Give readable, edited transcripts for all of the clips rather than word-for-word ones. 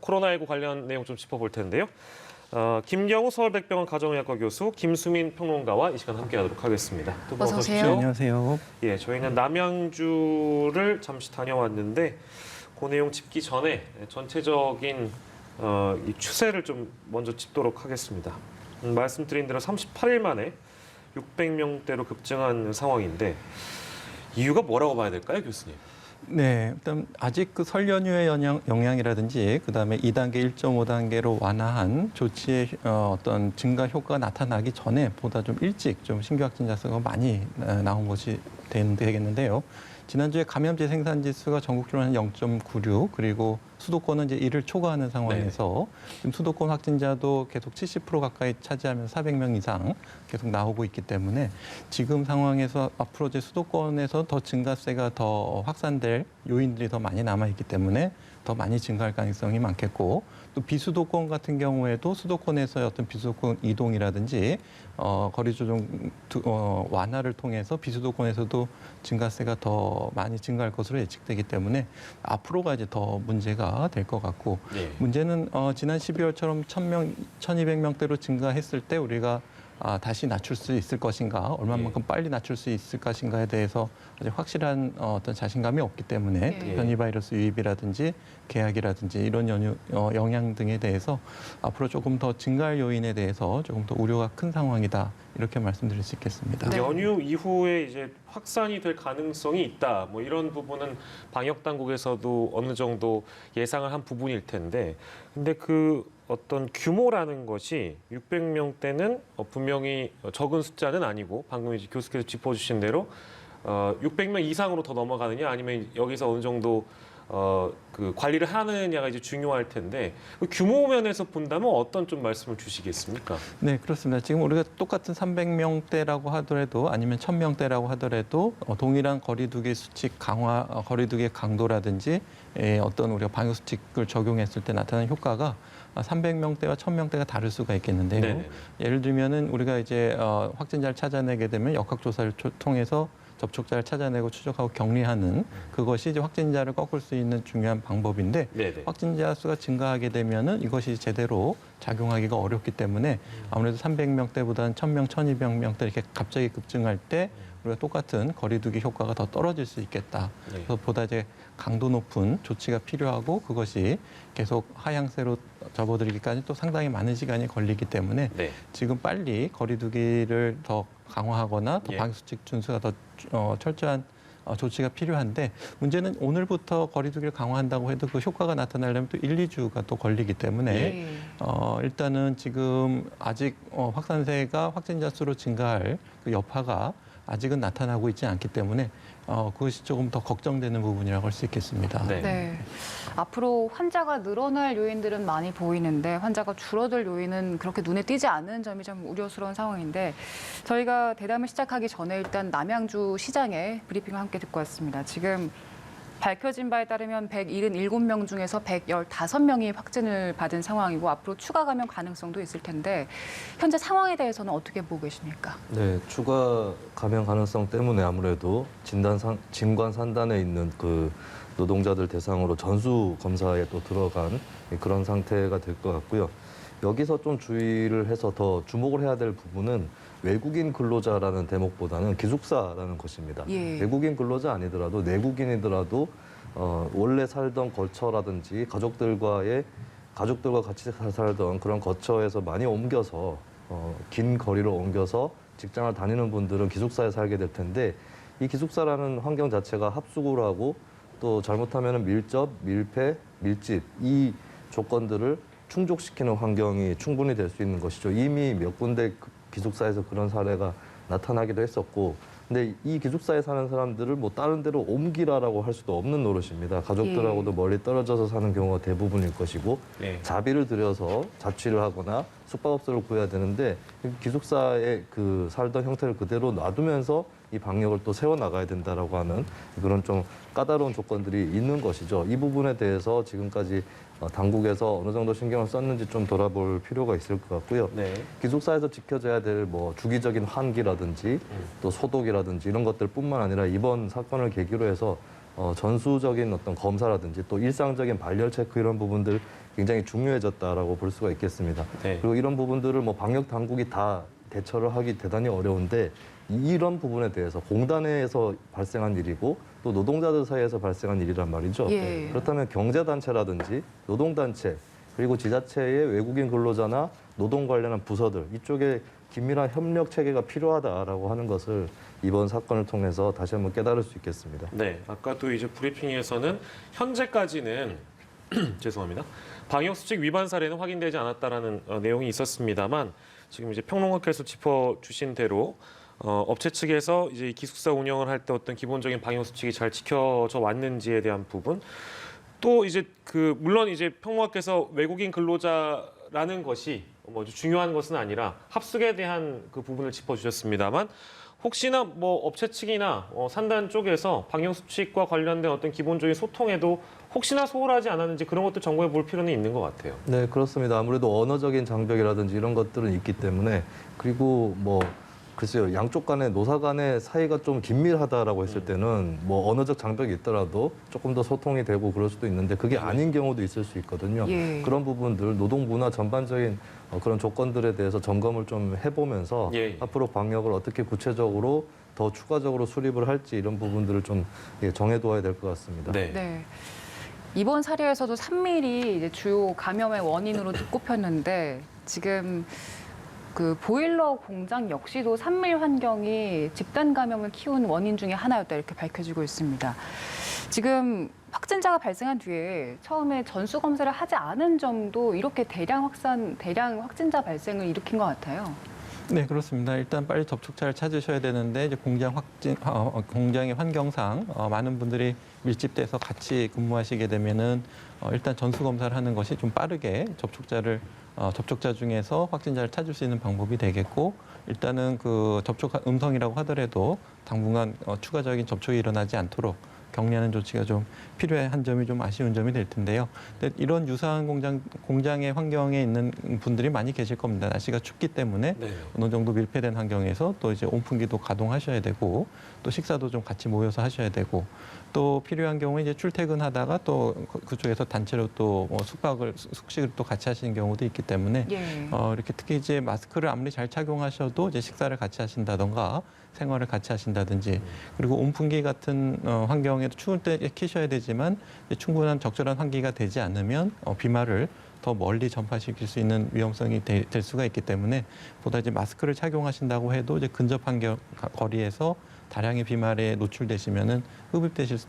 코로나19 관련 내용 좀 짚어볼 텐데요. 김경우 서울백병원 가정의학과 교수, 김수민 평론가와 이 시간 함께하도록 하겠습니다. 두 분 어서 오십시오. 네, 안녕하세요. 예, 저희는 남양주를 잠시 다녀왔는데 그 내용 짚기 전에 전체적인 이 추세를 좀 먼저 짚도록 하겠습니다. 말씀드린 대로 38일 만에 600명대로 급증한 상황인데 이유가 뭐라고 봐야 될까요, 교수님? 네, 일단 아직 그 설 연휴의 영향이라든지 그다음에 2단계, 1.5단계로 완화한 조치의 어떤 증가 효과가 나타나기 전에 보다 좀 일찍 좀 신규 확진자 수가 많이 나온 것이 되겠는데요. 지난주에 감염제 생산 지수가 전국적으로 한 0.96 그리고 수도권은 이제 1을 초과하는 상황에서 지금 수도권 확진자도 계속 70% 가까이 차지하면서 400명 이상 계속 나오고 있기 때문에 지금 상황에서 앞으로 이제 수도권에서 더 증가세가 더 확산될 요인들이 더 많이 남아 있기 때문에 더 많이 증가할 가능성이 많겠고 또 비수도권 같은 경우에도 수도권에서의 어떤 비수도권 이동이라든지 거리 조정 완화를 통해서 비수도권에서도 증가세가 더 많이 증가할 것으로 예측되기 때문에 앞으로가 이제 더 문제가 될 것 같고 문제는 지난 12월처럼 1,000명, 1,200명대로 증가했을 때 우리가 다시 낮출 수 있을 것인가, 얼마만큼 빨리 낮출 수 있을 것인가에 대해서 아직 확실한 어떤 자신감이 없기 때문에 변이 바이러스 유입이라든지 계약이라든지 이런 영향 등에 대해서 앞으로 조금 더 증가할 요인에 대해서 조금 더 우려가 큰 상황이다 이렇게 말씀드릴 수 있겠습니다. 연휴 이후에 이제 확산이 될 가능성이 있다. 뭐 이런 부분은 방역 당국에서도 어느 정도 예상을 한 부분일 텐데, 근데 그 어떤 규모라는 것이 600명대는 분명히 적은 숫자는 아니고 방금 이제 교수께서 짚어주신 대로 600명 이상으로 더 넘어가느냐 아니면 여기서 어느 정도 그 관리를 하느냐가 이제 중요할 텐데 그 규모 면에서 본다면 어떤 좀 말씀을 주시겠습니까? 네, 그렇습니다. 지금 우리가 똑같은 300명대라고 하더라도 아니면 1,000명대라고 하더라도 동일한 거리두기 수칙 강화, 거리두기의 강도라든지 어떤 우리가 방역 수칙을 적용했을 때 나타나는 효과가 300명대와 1,000명대가 다를 수가 있겠는데요. 네네. 예를 들면은 우리가 이제 확진자를 찾아내게 되면 역학조사를 통해서 접촉자를 찾아내고 추적하고 격리하는 그것이 이제 확진자를 꺾을 수 있는 중요한 방법인데 확진자 수가 증가하게 되면은 이것이 제대로 작용하기가 어렵기 때문에 아무래도 300명대보다는 1,000명, 1,200명대 이렇게 갑자기 급증할 때 우리가 똑같은 거리두기 효과가 더 떨어질 수 있겠다. 그래서 보다 이제 강도 높은 조치가 필요하고 그것이 계속 하향세로 접어들기까지 또 상당히 많은 시간이 걸리기 때문에 지금 빨리 거리두기를 더 강화하거나 또 방역수칙 준수가 더 철저한 조치가 필요한데 문제는 오늘부터 거리두기를 강화한다고 해도 그 효과가 나타나려면 또 1, 2주가 또 걸리기 때문에 일단은 지금 아직 확산세가 확진자 수로 증가할 그 여파가 아직은 나타나고 있지 않기 때문에 그것이 조금 더 걱정되는 부분이라고 할 수 있겠습니다. 네. 앞으로 환자가 늘어날 요인들은 많이 보이는데 환자가 줄어들 요인은 그렇게 눈에 띄지 않는 점이 좀 우려스러운 상황인데 저희가 대담을 시작하기 전에 일단 남양주 시장에 브리핑을 함께 듣고 왔습니다. 지금 밝혀진 바에 따르면 177명 중에서 115명이 확진을 받은 상황이고 앞으로 추가 감염 가능성도 있을 텐데 현재 상황에 대해서는 어떻게 보고 계십니까? 네, 추가 감염 가능성 때문에 아무래도 진관 산단에 있는 그 노동자들 대상으로 전수 검사에 또 들어간 그런 상태가 될 것 같고요. 여기서 좀 주의를 해서 더 주목을 해야 될 부분은 외국인 근로자라는 대목보다는 기숙사라는 것입니다. 외국인 근로자 아니더라도 내국인이더라도 원래 살던 거처라든지 가족들과 같이 살던 그런 거처에서 많이 옮겨서 긴 거리로 옮겨서 직장을 다니는 분들은 기숙사에 살게 될 텐데 이 기숙사라는 환경 자체가 합숙을 하고 또 잘못하면 밀접, 밀폐, 밀집 이 조건들을 충족시키는 환경이 충분히 될 수 있는 것이죠. 이미 몇 군데 기숙사에서 그런 사례가 나타나기도 했었고 근데 이 기숙사에 사는 사람들을 뭐 다른 데로 옮기라라고 할 수도 없는 노릇입니다. 가족들하고도 멀리 떨어져서 사는 경우가 대부분일 것이고 자비를 들여서 자취를 하거나 숙박업소를 구해야 되는데 기숙사에 그 살던 형태를 그대로 놔두면서 이 방역을 또 세워나가야 된다라고 하는 그런 좀 까다로운 조건들이 있는 것이죠. 이 부분에 대해서 지금까지 당국에서 어느 정도 신경을 썼는지 좀 돌아볼 필요가 있을 것 같고요. 기숙사에서 지켜져야 될 뭐 주기적인 환기라든지 또 소독이라든지 이런 것들뿐만 아니라 이번 사건을 계기로 해서 전수적인 어떤 검사라든지 또 일상적인 발열 체크 이런 부분들 굉장히 중요해졌다라고 볼 수가 있겠습니다. 네. 그리고 이런 부분들을 뭐 방역 당국이 다 대처를 하기 대단히 어려운데 이런 부분에 대해서 공단에서 발생한 일이고 또 노동자들 사이에서 발생한 일이란 말이죠. 예. 그렇다면 경제단체라든지 노동단체 그리고 지자체의 외국인 근로자나 노동 관련한 부서들 이쪽에 긴밀한 협력 체계가 필요하다라고 하는 것을 이번 사건을 통해서 다시 한번 깨달을 수 있겠습니다. 네, 아까도 이제 브리핑에서는 현재까지는 죄송합니다. 방역 수칙 위반 사례는 확인되지 않았다라는 내용이 있었습니다만 지금 이제 평론가께서 짚어주신 대로 업체 측에서 이제 기숙사 운영을 할 때 어떤 기본적인 방역 수칙이 잘 지켜져 왔는지에 대한 부분 또 이제 물론 이제 평론가께서 외국인 근로자라는 것이 뭐 중요한 것은 아니라 합숙에 대한 그 부분을 짚어주셨습니다만 혹시나 뭐 업체 측이나 산단 쪽에서 방역 수칙과 관련된 어떤 기본적인 소통에도 혹시나 소홀하지 않았는지 그런 것도 점검해 볼 필요는 있는 것 같아요. 네, 그렇습니다. 아무래도 언어적인 장벽이라든지 이런 것들은 있기 때문에 그리고 뭐 글쎄요, 양쪽 간의 노사 간의 사이가 좀 긴밀하다라고 했을 때는 뭐 언어적 장벽이 있더라도 조금 더 소통이 되고 그럴 수도 있는데 그게 아닌 경우도 있을 수 있거든요. 예. 그런 부분들 노동부나 전반적인 그런 조건들에 대해서 점검을 좀 해보면서 예. 앞으로 방역을 어떻게 구체적으로 더 추가적으로 수립을 할지 이런 부분들을 좀 정해둬야 될 것 같습니다. 네. 네. 이번 사례에서도 산밀이 이제 주요 감염의 원인으로 꼽혔는데 지금 그 보일러 공장 역시도 산밀 환경이 집단 감염을 키운 원인 중에 하나였다 이렇게 밝혀지고 있습니다. 지금 확진자가 발생한 뒤에 처음에 전수 검사를 하지 않은 점도 이렇게 대량 확진자 발생을 일으킨 것 같아요. 네, 그렇습니다. 일단 빨리 접촉자를 찾으셔야 되는데 이제 공장의 환경상 많은 분들이 밀집돼서 같이 근무하시게 되면은 일단 전수 검사를 하는 것이 좀 빠르게 접촉자 중에서 확진자를 찾을 수 있는 방법이 되겠고 일단은 그 접촉 음성이라고 하더라도 당분간 추가적인 접촉이 일어나지 않도록 격리하는 조치가 좀 필요한 점이 좀 아쉬운 점이 될 텐데요. 근데 이런 유사한 공장의 환경에 있는 분들이 많이 계실 겁니다. 날씨가 춥기 때문에 네. 어느 정도 밀폐된 환경에서 또 이제 온풍기도 가동하셔야 되고 또 식사도 좀 같이 모여서 하셔야 되고 또 필요한 경우에 이제 출퇴근하다가 또 그쪽에서 단체로 또 숙식을 또 같이 하시는 경우도 있기 때문에 예. 이렇게 특히 이제 마스크를 아무리 잘 착용하셔도 이제 식사를 같이 하신다던가 생활을 같이 하신다든지 그리고 온풍기 같은 환경에도 추울 때 키셔야 되지만 충분한 적절한 환기가 되지 않으면 비말을 더 멀리 전파시킬 수 있는 위험성이 될 수가 있기 때문에 보다 이제 마스크를 착용하신다고 해도 이제 근접한 거리에서 다량의 비말에 노출되시면은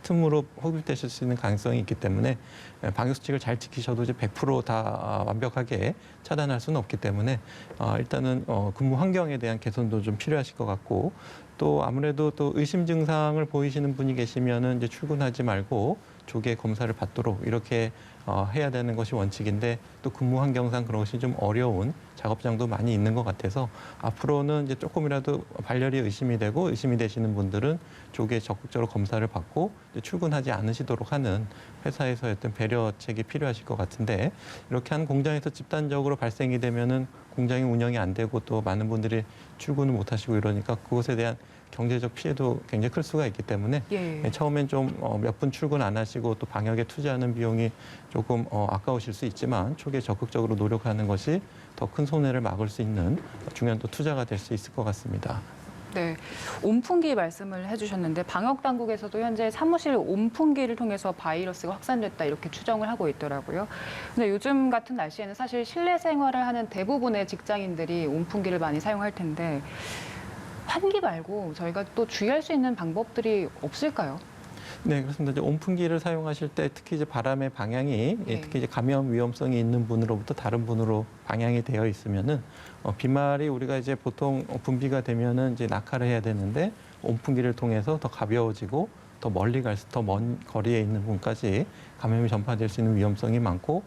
틈으로 흡입되실 수 있는 가능성이 있기 때문에 방역 수칙을 잘 지키셔도 이제 100%다 완벽하게 차단할 수는 없기 때문에 일단은 근무 환경에 대한 개선도 좀 필요하실 것 같고 또 아무래도 또 의심 증상을 보이시는 분이 계시면은 이제 출근하지 말고 조기에 검사를 받도록 이렇게 해야 되는 것이 원칙인데 또 근무 환경상 그런 것이 좀 어려운 작업장도 많이 있는 것 같아서 앞으로는 이제 조금이라도 발열이 의심이 되시는 분들은 조기에 적극적으로 검사를 받고 이제 출근하지 않으시도록 하는 회사에서의 어떤 배려책이 필요하실 것 같은데 이렇게 한 공장에서 집단적으로 발생이 되면은 공장이 운영이 안 되고 또 많은 분들이 출근을 못 하시고 이러니까 그것에 대한 경제적 피해도 굉장히 클 수가 있기 때문에 예. 처음엔 좀 몇 분 출근 안 하시고 또 방역에 투자하는 비용이 조금 아까우실 수 있지만 초기에 적극적으로 노력하는 것이 더 큰 손해를 막을 수 있는 중요한 또 투자가 될 수 있을 것 같습니다. 네, 온풍기 말씀을 해주셨는데 방역 당국에서도 현재 사무실 온풍기를 통해서 바이러스가 확산됐다 이렇게 추정을 하고 있더라고요. 근데 요즘 같은 날씨에는 사실 실내 생활을 하는 대부분의 직장인들이 온풍기를 많이 사용할 텐데 환기 말고 저희가 또 주의할 수 있는 방법들이 없을까요? 네, 그렇습니다. 이제 온풍기를 사용하실 때 특히 이제 바람의 방향이 네. 특히 이제 감염 위험성이 있는 분으로부터 다른 분으로 방향이 되어 있으면은 비말이 우리가 이제 보통 분비가 되면은 이제 낙하를 해야 되는데 온풍기를 통해서 더 가벼워지고 더 멀리 더 먼 거리에 있는 분까지 감염이 전파될 수 있는 위험성이 많고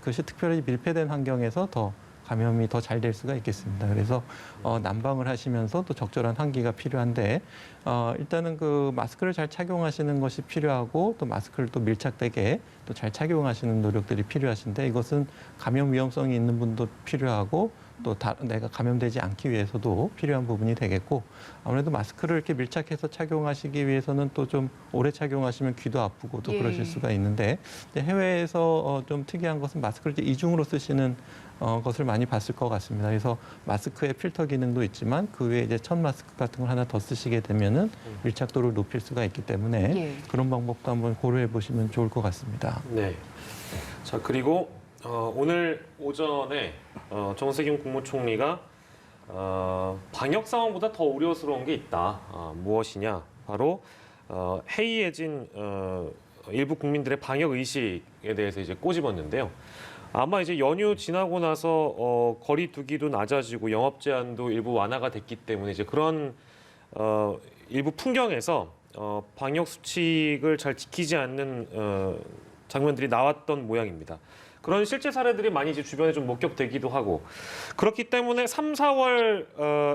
그것이 특별히 밀폐된 환경에서 더 감염이 더 잘 될 수가 있겠습니다. 그래서 난방을 하시면서 또 적절한 환기가 필요한데 일단은 그 마스크를 잘 착용하시는 것이 필요하고 또 마스크를 또 밀착되게 또 잘 착용하시는 노력들이 필요하신데 이것은 감염 위험성이 있는 분도 필요하고 또 내가 감염되지 않기 위해서도 필요한 부분이 되겠고 아무래도 마스크를 이렇게 밀착해서 착용하시기 위해서는 또 좀 오래 착용하시면 귀도 아프고 또 예. 그러실 수가 있는데 해외에서 좀 특이한 것은 마스크를 이제 이중으로 쓰시는 것을 많이 봤을 것 같습니다. 그래서 마스크에 필터 기능도 있지만 그 외에 이제 천 마스크 같은 걸 하나 더 쓰시게 되면은 밀착도를 높일 수가 있기 때문에 예. 그런 방법도 한번 고려해 보시면 좋을 것 같습니다. 네. 자, 그리고 오늘 오전에 정세균 국무총리가 방역 상황보다 더 우려스러운 게 있다. 무엇이냐? 바로 해이해진 일부 국민들의 방역 의식에 대해서 이제 꼬집었는데요. 아마 이제 연휴 지나고 나서 거리 두기도 낮아지고 영업 제한도 일부 완화가 됐기 때문에 이제 그런 일부 풍경에서 방역 수칙을 잘 지키지 않는 장면들이 나왔던 모양입니다. 그런 실제 사례들이 많이 이제 주변에 좀 목격되기도 하고 그렇기 때문에 3, 4월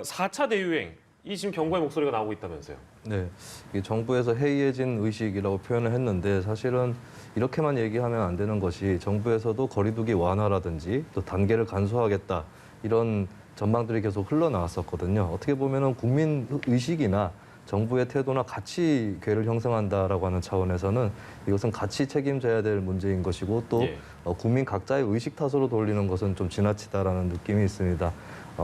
4차 대유행 이 지금 경고의 목소리가 나오고 있다면서요. 네, 이 정부에서 해이해진 의식이라고 표현을 했는데 사실은 이렇게만 얘기하면 안 되는 것이 정부에서도 거리두기 완화라든지 또 단계를 간소화하겠다 이런 전망들이 계속 흘러나왔었거든요. 어떻게 보면은 국민 의식이나 정부의 태도나 가치 궤를 형성한다라고 하는 차원에서는 이것은 같이 책임져야 될 문제인 것이고 또 예. 국민 각자의 의식 탓으로 돌리는 것은 좀 지나치다라는 느낌이 있습니다.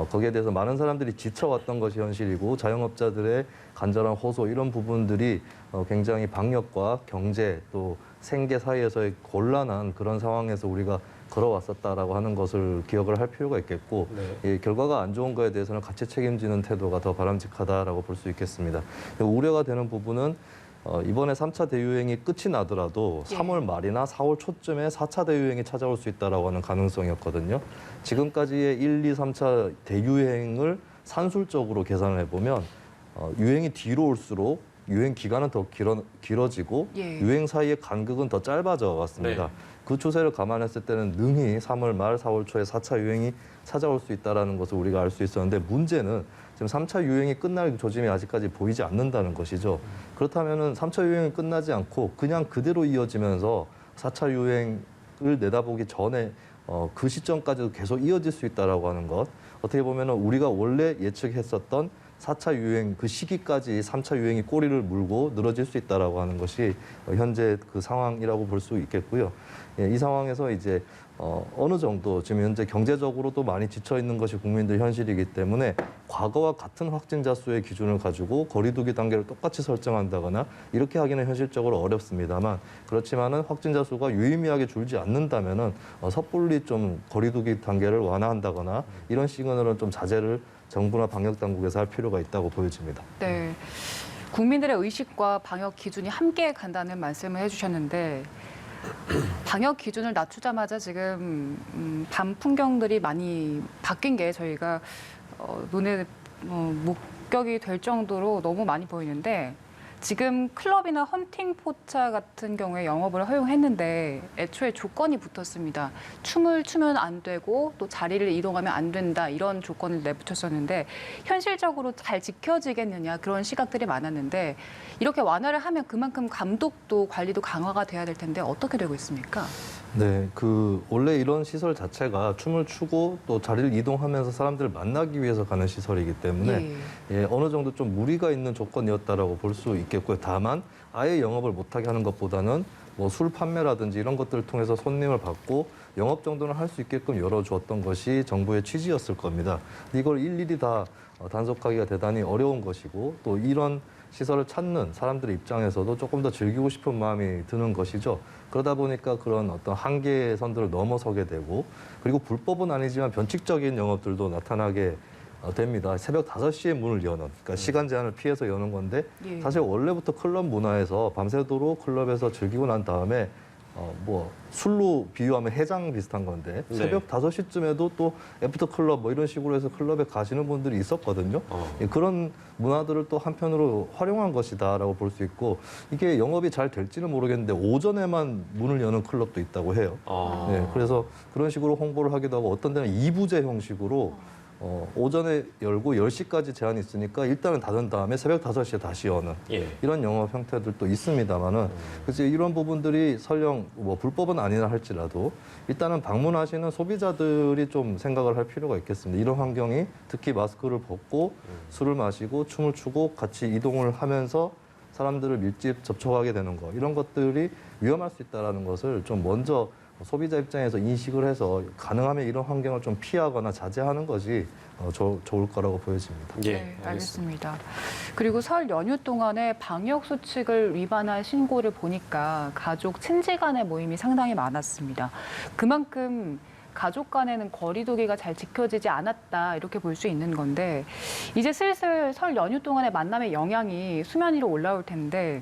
거기에 대해서 많은 사람들이 지쳐왔던 것이 현실이고 자영업자들의 간절한 호소 이런 부분들이 굉장히 방역과 경제 또 생계 사이에서의 곤란한 그런 상황에서 우리가 걸어왔었다라고 하는 것을 기억을 할 필요가 있겠고 네. 이 결과가 안 좋은 거에 대해서는 같이 책임지는 태도가 더 바람직하다라고 볼 수 있겠습니다. 우려가 되는 부분은 이번에 3차 대유행이 끝이 나더라도 예. 3월 말이나 4월 초쯤에 4차 대유행이 찾아올 수 있다라고 하는 가능성이었거든요. 지금까지의 1, 2, 3차 대유행을 산술적으로 계산을 해보면 유행이 뒤로 올수록 유행 기간은 더 길어지고 예. 유행 사이의 간극은 더 짧아져 왔습니다. 네. 그 추세를 감안했을 때는 능히 3월 말, 4월 초에 4차 유행이 찾아올 수 있다는 것을 우리가 알 수 있었는데 문제는 지금 3차 유행이 끝날 조짐이 아직까지 보이지 않는다는 것이죠. 그렇다면 3차 유행이 끝나지 않고 그냥 그대로 이어지면서 4차 유행을 내다보기 전에 그 시점까지도 계속 이어질 수 있다라고 하는 것. 어떻게 보면 우리가 원래 예측했었던 4차 유행 그 시기까지 3차 유행이 꼬리를 물고 늘어질 수 있다라고 하는 것이 현재 그 상황이라고 볼 수 있겠고요. 예, 이 상황에서 이제 어느 정도 지금 현재 경제적으로도 많이 지쳐 있는 것이 국민들 현실이기 때문에 과거와 같은 확진자 수의 기준을 가지고 거리두기 단계를 똑같이 설정한다거나 이렇게 하기는 현실적으로 어렵습니다만 그렇지만은 확진자 수가 유의미하게 줄지 않는다면은 섣불리 좀 거리두기 단계를 완화한다거나 이런 시그널은 좀 자제를 정부나 방역 당국에서 할 필요가 있다고 보여집니다. 네. 국민들의 의식과 방역 기준이 함께 간다는 말씀을 해주셨는데 방역 기준을 낮추자마자 지금 밤 풍경들이 많이 바뀐 게 저희가 눈에 목격이 될 정도로 너무 많이 보이는데 지금 클럽이나 헌팅 포차 같은 경우에 영업을 허용했는데 애초에 조건이 붙었습니다. 춤을 추면 안 되고 또 자리를 이동하면 안 된다 이런 조건을 내붙였었는데 현실적으로 잘 지켜지겠느냐 그런 시각들이 많았는데 이렇게 완화를 하면 그만큼 감독도 관리도 강화가 돼야 될 텐데 어떻게 되고 있습니까? 네, 원래 이런 시설 자체가 춤을 추고 또 자리를 이동하면서 사람들을 만나기 위해서 가는 시설이기 때문에 어느 정도 좀 무리가 있는 조건이었다라고 볼 수 있겠고요. 다만 아예 영업을 못하게 하는 것보다는 뭐 술 판매라든지 이런 것들을 통해서 손님을 받고 영업 정도는 할 수 있게끔 열어주었던 것이 정부의 취지였을 겁니다. 이걸 일일이 다 단속하기가 대단히 어려운 것이고 또 이런 시설을 찾는 사람들의 입장에서도 조금 더 즐기고 싶은 마음이 드는 것이죠. 그러다 보니까 그런 어떤 한계의 선들을 넘어서게 되고 그리고 불법은 아니지만 변칙적인 영업들도 나타나게 됩니다. 새벽 5시에 문을 여는 그러니까 시간 제한을 피해서 여는 건데 예. 사실 원래부터 클럽 문화에서 밤새도록 클럽에서 즐기고 난 다음에 뭐 술로 비유하면 해장 비슷한 건데 네. 새벽 5시쯤에도 또 애프터 클럽 뭐 이런 식으로 해서 클럽에 가시는 분들이 있었거든요. 예, 그런 문화들을 또 한편으로 활용한 것이다라고 볼 수 있고 이게 영업이 잘 될지는 모르겠는데 오전에만 문을 여는 클럽도 있다고 해요. 네, 그래서 그런 식으로 홍보를 하기도 하고 어떤 데는 2부제 형식으로 오전에 열고 10시까지 제한이 있으니까 일단은 닫은 다음에 새벽 5시에 다시 여는 예. 이런 영업 형태들도 있습니다만은 그래서 이런 부분들이 설령 뭐 불법은 아니라 할지라도 일단은 방문하시는 소비자들이 좀 생각을 할 필요가 있겠습니다. 이런 환경이 특히 마스크를 벗고 술을 마시고 춤을 추고 같이 이동을 하면서 사람들을 밀집 접촉하게 되는 거 이런 것들이 위험할 수 있다는 것을 좀 먼저 소비자 입장에서 인식을 해서 가능하면 이런 환경을 좀 피하거나 자제하는 것이 좋을 거라고 보여집니다. 예, 네, 알겠습니다. 그리고 설 연휴 동안에 방역 수칙을 위반한 신고를 보니까 가족, 친지 간의 모임이 상당히 많았습니다. 그만큼 가족 간에는 거리두기가 잘 지켜지지 않았다 이렇게 볼 수 있는 건데 이제 슬슬 설 연휴 동안의 만남의 영향이 수면 위로 올라올 텐데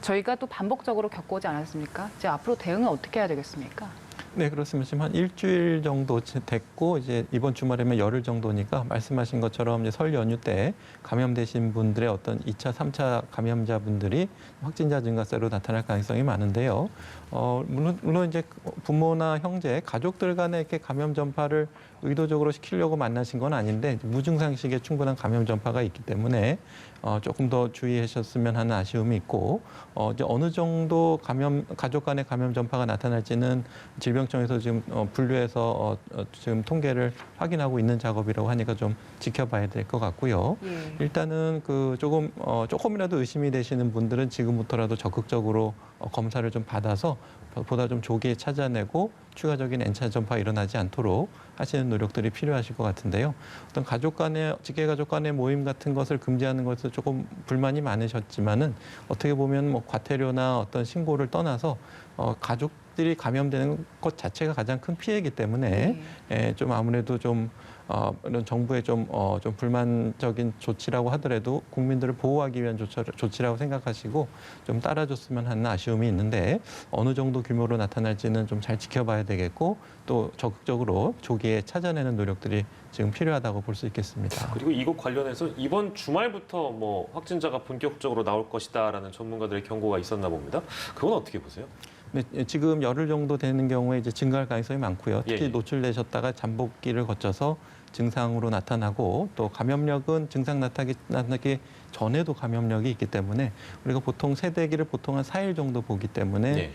저희가 또 반복적으로 겪어오지 않았습니까? 이제 앞으로 대응은 어떻게 해야 되겠습니까? 네, 그렇습니다. 지금 한 일주일 정도 됐고 이제 이번 주말이면 열흘 정도니까 말씀하신 것처럼 이제 설 연휴 때 감염되신 분들의 어떤 2차, 3차 감염자분들이 확진자 증가세로 나타날 가능성이 많은데요. 물론 이제 부모나 형제, 가족들 간에 이렇게 감염 전파를 의도적으로 시키려고 만나신 건 아닌데 무증상식의 충분한 감염 전파가 있기 때문에 조금 더 주의하셨으면 하는 아쉬움이 있고 이제 어느 정도 가족 간의 감염 전파가 나타날지는 질병청에서 지금 분류해서 지금 통계를 확인하고 있는 작업이라고 하니까 좀 지켜봐야 될 것 같고요. 예. 일단은 그 조금이라도 의심이 되시는 분들은 지금부터라도 적극적으로 검사를 좀 받아서 보다 좀 조기에 찾아내고 추가적인 N차 전파가 일어나지 않도록 하시는 노력들이 필요하실 것 같은데요. 어떤 직계 가족 간의 모임 같은 것을 금지하는 것에 조금 불만이 많으셨지만은 어떻게 보면 뭐 과태료나 어떤 신고를 떠나서 가족들이 감염되는 것 자체가 가장 큰 피해이기 때문에 좀 아무래도 좀 이런 정부의 좀 불만적인 조치라고 하더라도 국민들을 보호하기 위한 조치라고 생각하시고 좀 따라줬으면 하는 아쉬움이 있는데 어느 정도 규모로 나타날지는 좀 잘 지켜봐야 되겠고 또 적극적으로 조기에 찾아내는 노력들이 지금 필요하다고 볼 수 있겠습니다. 그리고 이것 관련해서 이번 주말부터 뭐 확진자가 본격적으로 나올 것이다라는 전문가들의 경고가 있었나 봅니다. 그건 어떻게 보세요? 네, 지금 열흘 정도 되는 경우에 이제 증가할 가능성이 많고요. 특히 예. 노출되셨다가 잠복기를 거쳐서 증상으로 나타나고 또 감염력은 증상 나타나기 전에도 감염력이 있기 때문에 우리가 보통 세대기를 보통 한 4일 정도 보기 때문에 네.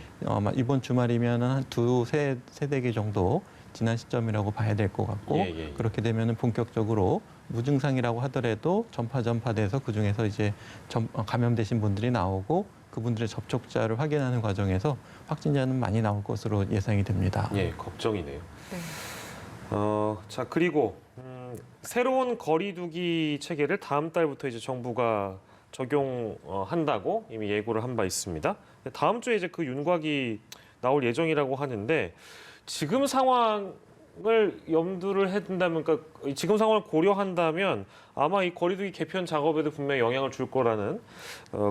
이번 주말이면 한 두세 세대기 정도 지난 시점이라고 봐야 될 것 같고 예. 그렇게 되면은 본격적으로 무증상이라고 하더라도 전파돼서 그 중에서 이제 감염되신 분들이 나오고 그분들의 접촉자를 확인하는 과정에서 확진자는 많이 나올 것으로 예상이 됩니다. 예, 걱정이네요. 네. 자, 그리고 새로운 거리두기 체계를 다음 달부터 이제 정부가 적용한다고 이미 예고를 한 바 있습니다. 다음 주에 이제 그 윤곽이 나올 예정이라고 하는데 지금 상황을 염두를 해둔다면, 그러니까 지금 상황을 고려한다면 아마 이 거리두기 개편 작업에도 분명히 영향을 줄 거라는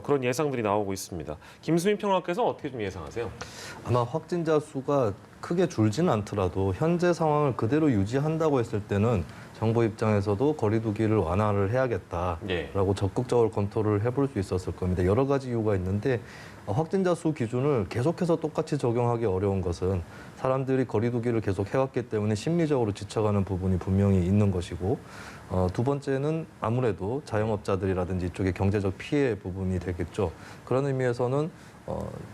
그런 예상들이 나오고 있습니다. 김수민 평론가께서 어떻게 좀 예상하세요? 아마 확진자 수가 크게 줄지는 않더라도 현재 상황을 그대로 유지한다고 했을 때는 정부 입장에서도 거리두기를 완화를 해야겠다라고 예. 적극적으로 검토를 해볼 수 있었을 겁니다. 여러 가지 이유가 있는데 확진자 수 기준을 계속해서 똑같이 적용하기 어려운 것은 사람들이 거리두기를 계속 해왔기 때문에 심리적으로 지쳐가는 부분이 분명히 있는 것이고 두 번째는 아무래도 자영업자들이라든지 이쪽의 경제적 피해 부분이 되겠죠. 그런 의미에서는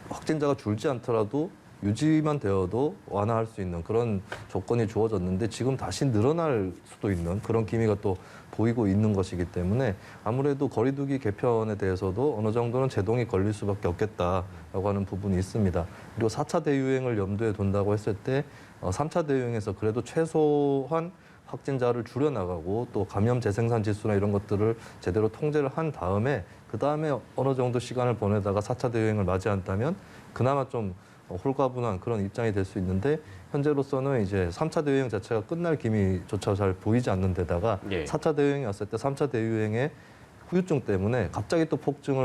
확진자가 줄지 않더라도 유지만 되어도 완화할 수 있는 그런 조건이 주어졌는데 지금 다시 늘어날 수도 있는 그런 기미가 또 보이고 있는 것이기 때문에 아무래도 거리두기 개편에 대해서도 어느 정도는 제동이 걸릴 수밖에 없겠다라고 하는 부분이 있습니다. 그리고 4차 대유행을 염두에 둔다고 했을 때 3차 대유행에서 그래도 최소한 확진자를 줄여나가고 또 감염 재생산 지수나 이런 것들을 제대로 통제를 한 다음에 그다음에 어느 정도 시간을 보내다가 4차 대유행을 맞이한다면 그나마 좀 홀가분한 그런 입장이 될 수 있는데 현재로서는 이제 3차 대유행 자체가 끝날 기미조차 잘 보이지 않는 데다가 예. 4차 대유행이 왔을 때 3차 대유행의 후유증 때문에 갑자기 또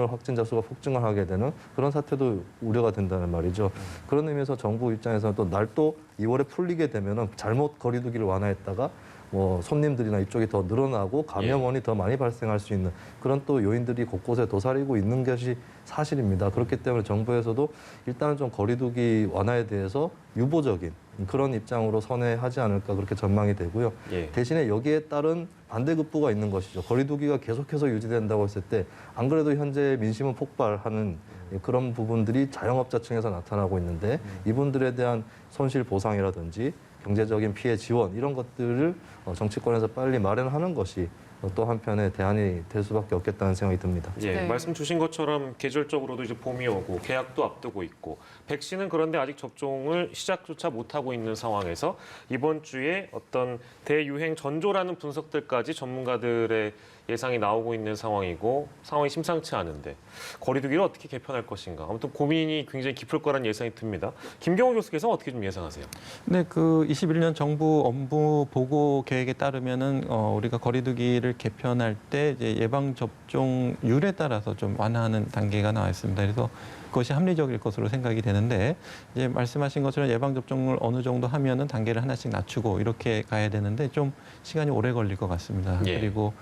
확진자 수가 폭증을 하게 되는 그런 사태도 우려가 된다는 말이죠. 그런 의미에서 정부 입장에서는 또 날도 2월에 풀리게 되면은 잘못 거리두기를 완화했다가 뭐 손님들이나 이쪽이 더 늘어나고 감염원이 더 많이 발생할 수 있는 그런 또 요인들이 곳곳에 도사리고 있는 것이 사실입니다. 그렇기 때문에 정부에서도 일단은 좀 거리두기 완화에 대해서 유보적인 그런 입장으로 선회하지 않을까 그렇게 전망이 되고요. 예. 대신에 여기에 따른 반대급부가 있는 것이죠. 거리두기가 계속해서 유지된다고 했을 때 안 그래도 현재 민심은 폭발하는 그런 부분들이 자영업자층에서 나타나고 있는데 이분들에 대한 손실 보상이라든지 경제적인 피해 지원 이런 것들을 정치권에서 빨리 마련하는 것이 또 한편의 대안이 될 수밖에 없겠다는 생각이 듭니다. 예, 네. 말씀 주신 것처럼 계절적으로도 이제 봄이 오고 계약도 앞두고 있고 백신은 그런데 아직 접종을 시작조차 못하고 있는 상황에서 이번 주에 어떤 대유행 전조라는 분석들까지 전문가들의 예상이 나오고 있는 상황이고 상황이 심상치 않은데 거리두기를 어떻게 개편할 것인가 아무튼 고민이 굉장히 깊을 거란 예상이 듭니다. 김경호 교수께서 어떻게 좀 예상하세요? 네, 그 21년 정부 업무 보고 계획에 따르면은 우리가 거리두기를 개편할 때 이제 예방 접종률에 따라서 좀 완화하는 단계가 나와 있습니다. 그래서 그것이 합리적일 것으로 생각이 되는데 이제 말씀하신 것처럼 예방 접종을 어느 정도 하면은 단계를 하나씩 낮추고 이렇게 가야 되는데 좀 시간이 오래 걸릴 것 같습니다. 예. 그리고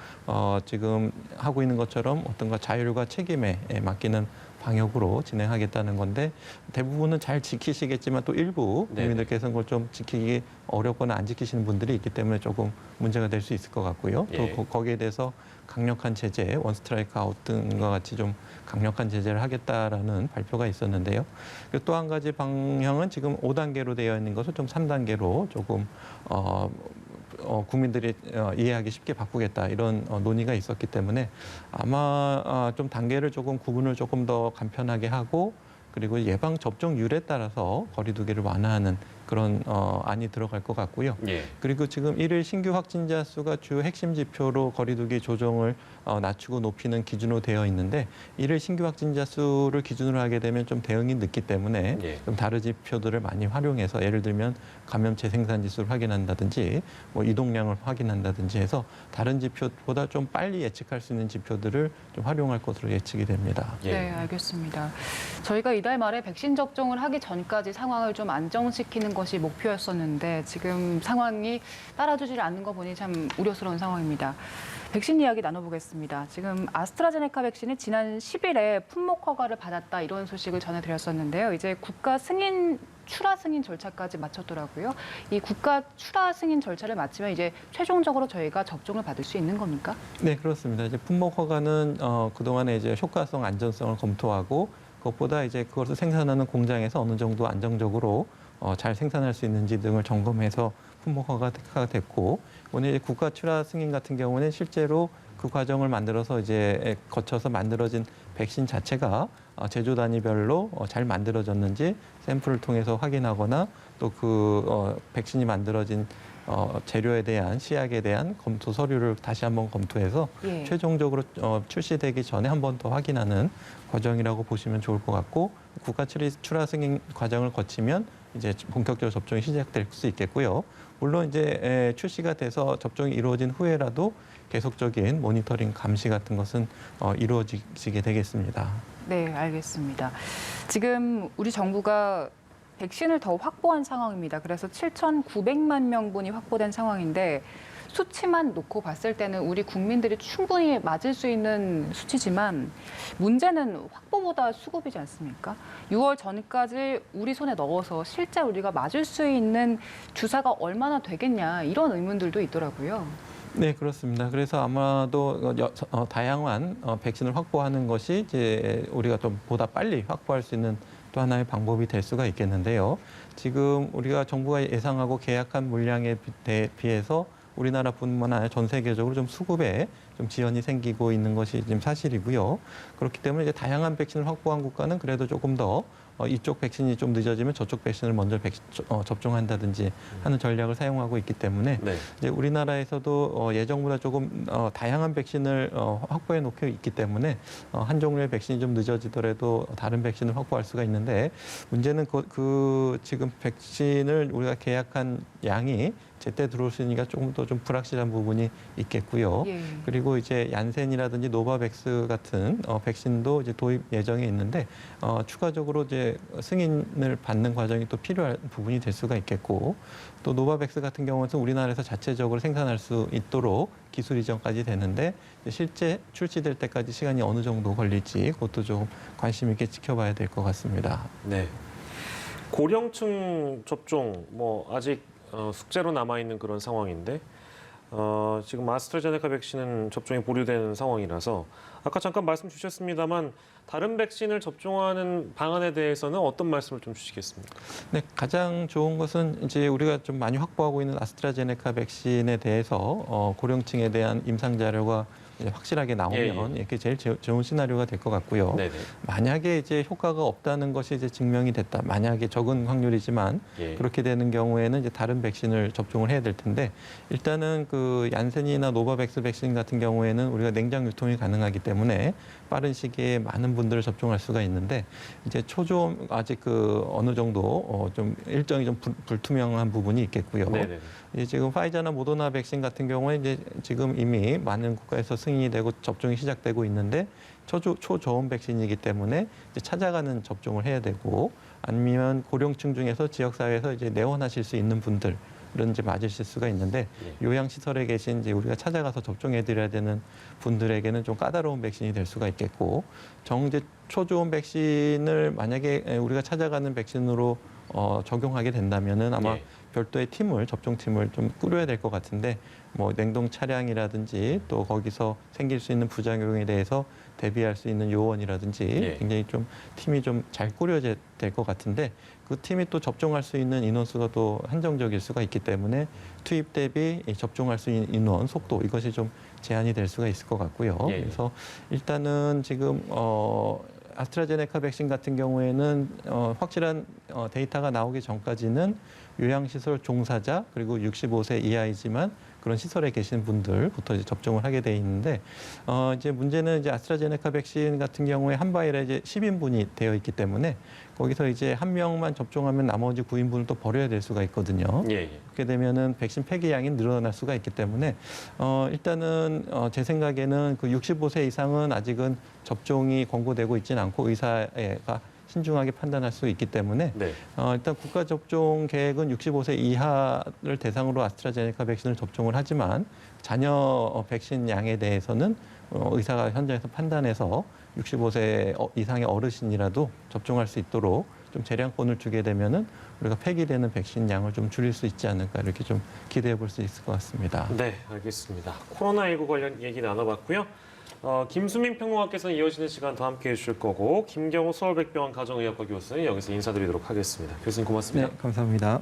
지금 하고 있는 것처럼 어떤가 자율과 책임에 맡기는 방역으로 진행하겠다는 건데 대부분은 잘 지키시겠지만 또 일부 네. 국민들께서는 그걸 좀 지키기 어렵거나 안 지키시는 분들이 있기 때문에 조금 문제가 될 수 있을 것 같고요. 예. 또 거기에 대해서 강력한 제재, 원 스트라이크 아웃 등과 같이 좀 강력한 제재를 하겠다라는 발표가 있었는데요. 또 한 가지 방향은 지금 5단계로 되어 있는 것을 좀 3단계로 조금 국민들이 이해하기 쉽게 바꾸겠다 이런 논의가 있었기 때문에 아마 좀 단계를 조금 구분을 조금 더 간편하게 하고 그리고 예방 접종률에 따라서 거리두기를 완화하는 그런 안이 들어갈 것 같고요. 예. 그리고 지금 일일 신규 확진자 수가 주 핵심 지표로 거리두기 조정을 낮추고 높이는 기준으로 되어 있는데 일일 신규 확진자 수를 기준으로 하게 되면 좀 대응이 늦기 때문에 예. 좀 다른 지표들을 많이 활용해서 예를 들면 감염체 생산 지수를 확인한다든지 뭐 이동량을 확인한다든지 해서 다른 지표보다 좀 빨리 예측할 수 있는 지표들을 좀 활용할 것으로 예측이 됩니다. 예. 네, 알겠습니다. 저희가 이달 말에 백신 접종을 하기 전까지 상황을 좀 안정시키는 것이 목표였었는데 지금 상황이 따라주질 않는 거 보니 참 우려스러운 상황입니다. 백신 이야기 나눠보겠습니다. 지금 아스트라제네카 백신이 지난 10일에 품목 허가를 받았다 이런 소식을 전해드렸었는데요. 이제 국가 승인 출하 승인 절차까지 마쳤더라고요. 이 국가 출하 승인 절차를 마치면 이제 최종적으로 저희가 접종을 받을 수 있는 겁니까? 네, 그렇습니다. 이제 품목 허가는 그동안에 이제 효과성, 안전성을 검토하고 그것보다 이제 그것을 생산하는 공장에서 어느 정도 안정적으로 잘 생산할 수 있는지 등을 점검해서 품목 허가가 됐고 오늘 이제 국가 출하 승인 같은 경우는 실제로 그 과정을 만들어서 이제 거쳐서 만들어진 백신 자체가 제조 단위별로 잘 만들어졌는지 샘플을 통해서 확인하거나 또 그 백신이 만들어진 재료에 대한 시약에 대한 검토 서류를 다시 한번 검토해서 예. 최종적으로 출시되기 전에 한 번 더 확인하는 과정이라고 보시면 좋을 것 같고 국가 출하 승인 과정을 거치면 이제 본격적으로 접종이 시작될 수 있겠고요. 물론 이제 출시가 돼서 접종이 이루어진 후에라도 계속적인 모니터링 감시 같은 것은 이루어지게 되겠습니다. 네, 알겠습니다. 지금 우리 정부가 백신을 더 확보한 상황입니다. 그래서 7,900만 명분이 확보된 상황인데 수치만 놓고 봤을 때는 우리 국민들이 충분히 맞을 수 있는 수치지만 문제는 확보보다 수급이지 않습니까? 6월 전까지 우리 손에 넣어서 실제 우리가 맞을 수 있는 주사가 얼마나 되겠냐 이런 의문들도 있더라고요. 네, 그렇습니다. 그래서 아마도 다양한 백신을 확보하는 것이 이제 우리가 좀 보다 빨리 확보할 수 있는 또 하나의 방법이 될 수가 있겠는데요. 지금 우리가 정부가 예상하고 계약한 물량에 비해서 우리나라뿐만 아니라 전 세계적으로 좀 수급에 좀 지연이 생기고 있는 것이 지금 사실이고요. 그렇기 때문에 이제 다양한 백신을 확보한 국가는 그래도 조금 더 이쪽 백신이 좀 늦어지면 저쪽 백신을 먼저 접종한다든지 하는 전략을 사용하고 있기 때문에 네. 이제 우리나라에서도 예정보다 조금 다양한 백신을 확보해 놓고 있기 때문에 한 종류의 백신이 좀 늦어지더라도 다른 백신을 확보할 수가 있는데 문제는 그 지금 백신을 우리가 계약한 양이 제때 들어올 수 있으니까 조금 더 좀 불확실한 부분이 있겠고요. 예. 그리고 이제 얀센이라든지 노바백스 같은 백신도 이제 도입 예정에 있는데 추가적으로 이제 승인을 받는 과정이 또 필요한 부분이 될 수가 있겠고 또 노바백스 같은 경우는 우리나라에서 자체적으로 생산할 수 있도록 기술 이전까지 되는데 실제 출시될 때까지 시간이 어느 정도 걸릴지 그것도 좀 관심 있게 지켜봐야 될 것 같습니다. 네. 고령층 접종 뭐 아직 숙제로 남아 있는 그런 상황인데 지금 아스트라제네카 백신은 접종이 보류되는 상황이라서 아까 잠깐 말씀 주셨습니다만 다른 백신을 접종하는 방안에 대해서는 어떤 말씀을 좀 주시겠습니까? 네, 가장 좋은 것은 이제 우리가 좀 많이 확보하고 있는 아스트라제네카 백신에 대해서 고령층에 대한 임상 자료가 이제 확실하게 나오면 이렇게 제일 좋은 시나리오가 될 것 같고요. 네네. 만약에 이제 효과가 없다는 것이 이제 증명이 됐다. 만약에 적은 확률이지만 예. 그렇게 되는 경우에는 이제 다른 백신을 접종을 해야 될 텐데 일단은 그 얀센이나 노바백스 백신 같은 경우에는 우리가 냉장 유통이 가능하기 때문에 빠른 시기에 많은 분들을 접종할 수가 있는데 이제 초좀 아직 그 어느 정도 좀 일정이 좀 불투명한 부분이 있겠고요. 네네. 이제 지금 파이자나 모더나 백신 같은 경우에 이제 지금 이미 많은 국가에서 승인이 되고 접종이 시작되고 있는데 초저온 백신이기 때문에 이제 찾아가는 접종을 해야 되고 아니면 고령층 중에서 지역사회에서 이제 내원하실 수 있는 분들은 이제 맞으실 수가 있는데 요양시설에 계신 이제 우리가 찾아가서 접종해드려야 되는 분들에게는 좀 까다로운 백신이 될 수가 있겠고 정제 초저온 백신을 만약에 우리가 찾아가는 백신으로 적용하게 된다면은 아마 예. 별도의 팀을 접종팀을 좀 꾸려야 될 것 같은데 뭐 냉동 차량이라든지 또 거기서 생길 수 있는 부작용에 대해서 대비할 수 있는 요원이라든지 예. 굉장히 좀 팀이 좀 잘 꾸려져야 될 것 같은데 그 팀이 또 접종할 수 있는 인원수가 또 한정적일 수가 있기 때문에 투입 대비 접종할 수 있는 인원 속도 이것이 좀 제한이 될 수가 있을 것 같고요. 예. 그래서 일단은 지금 아스트라제네카 백신 같은 경우에는 확실한 데이터가 나오기 전까지는 요양시설 종사자 그리고 65세 이하이지만 그런 시설에 계신 분들부터 이제 접종을 하게 돼 있는데 이제 문제는 이제 아스트라제네카 백신 같은 경우에 한 바이러에 이제 10인분이 되어 있기 때문에 거기서 이제 한 명만 접종하면 나머지 9인분을 또 버려야 될 수가 있거든요. 예. 그렇게 되면은 백신 폐기량이 늘어날 수가 있기 때문에 일단은 제 생각에는 그 65세 이상은 아직은 접종이 권고되고 있지는 않고 의사가 신중하게 판단할 수 있기 때문에 네. 일단 국가 접종 계획은 65세 이하를 대상으로 아스트라제네카 백신을 접종을 하지만 자녀 백신 양에 대해서는 의사가 현장에서 판단해서 65세 이상의 어르신이라도 접종할 수 있도록 좀 재량권을 주게 되면은 우리가 폐기되는 백신 양을 좀 줄일 수 있지 않을까 이렇게 좀 기대해 볼 수 있을 것 같습니다. 네, 알겠습니다. 코로나19 관련 얘기 나눠봤고요. 김수민 평론가께서는 이어지는 시간 더 함께해 주실 거고 김경호 서울백병원 가정의학과 교수는 여기서 인사드리도록 하겠습니다. 교수님 고맙습니다. 네, 감사합니다.